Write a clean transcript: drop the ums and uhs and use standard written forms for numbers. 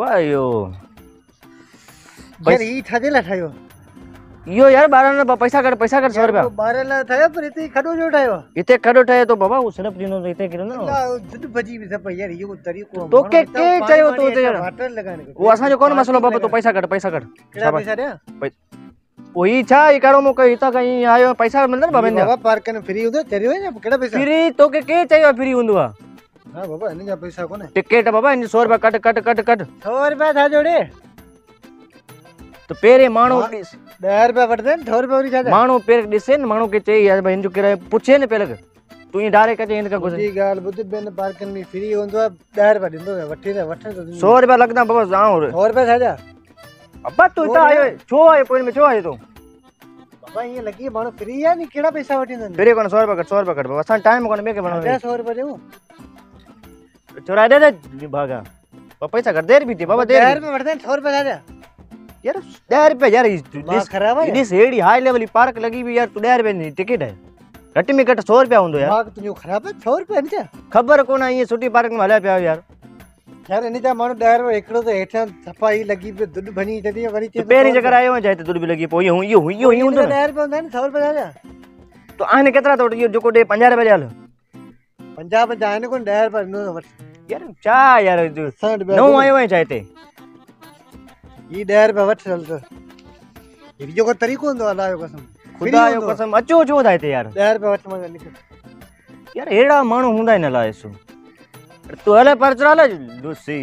बाबा यो यार ई ठाजे ला ठायो यो यार 12 ना पैसा कर 100 रुपया 12 ला ठायो पर इते खडो जो ठायो इते खडो ठायो तो बाबा वो सड़प दिनो तो इते किरो ना जुद बजी भी सब यार यो तरीको तो के चाहियो तो ते वाटर लगाने वो असा जो कोन मसलो बाबा तो पैसा कर केड़ा पैसा दे ओही छा ई करो मो कई ता कई आयो पैसा मिलदा बाबा ने बाबा पार्क ने फ्री हुंदो चरियो है केड़ा पैसा फ्री तो के चाहियो फ्री हुंदो हां बाबा इन जा पैसा कोने टिकट बाबा इन 100 रुपया कट 100 रुपया था जोड़े तो पेरे मानो 10 रुपया वठदे 100 रुपया वरी छा मानो पेर दिसे न मानो के चई यार भाई इन जो किराए पूछे न पेलक तू ये डायरेक्ट कजे इन का कुछ जी गाल बुध बेन पार्क में फ्री हुंदो 10 रुपया दिंदो वठी तो 100 रुपया लगदा बाबा जाओ 100 रुपया था जा अब्बा तू ता आयो छो आयो पॉइंट में छो आयो तो बाबा ये लगी मानो फ्री है नी केड़ा पैसा वठिंदन फिर कोन 100 रुपया कट बाबा असा टाइम कोन में के बनो 100 रुपया देऊ चोरा दे भागा पैसा कर देर भी थी बाबा देर 10 रुपया वठदे 100 रुपया था जा यार 10 रुपया यार दिस खराब है this ad high level park लगी भी यार तू 10 रुपया नी टिकट है घट में घट 100 रुपया हुंदो यार दिमाग तुजो खराब है 100 रुपया नी खबर कोन ये सुठी पार्क में हल्या पिया यार यार इन जा मानो 10 रुपया एकड़ो तो हेठा सफाई लगी पे दुड बनी जदी वरी तो पेरी जगह आयो है जाते दुड भी लगी पो ये हुंदो 10 रुपया हुंदा नी 100 रुपया जा तो आने केतरा तो यो जो को दे 50 रुपया हाल 50 आने कोन 10 रुपया नो यार चा यार 60 रुपया नो आयो है चाहते ये 10 रुपया वठ चल तो ये जो को तरीको हुंदो अलायो कसम खुदा यो कसम अचो छो थायते यार 10 रुपया वठ मांगा निकल यार एड़ा माणू हुंदा न लाए सो तो हले परचरा ले लुसी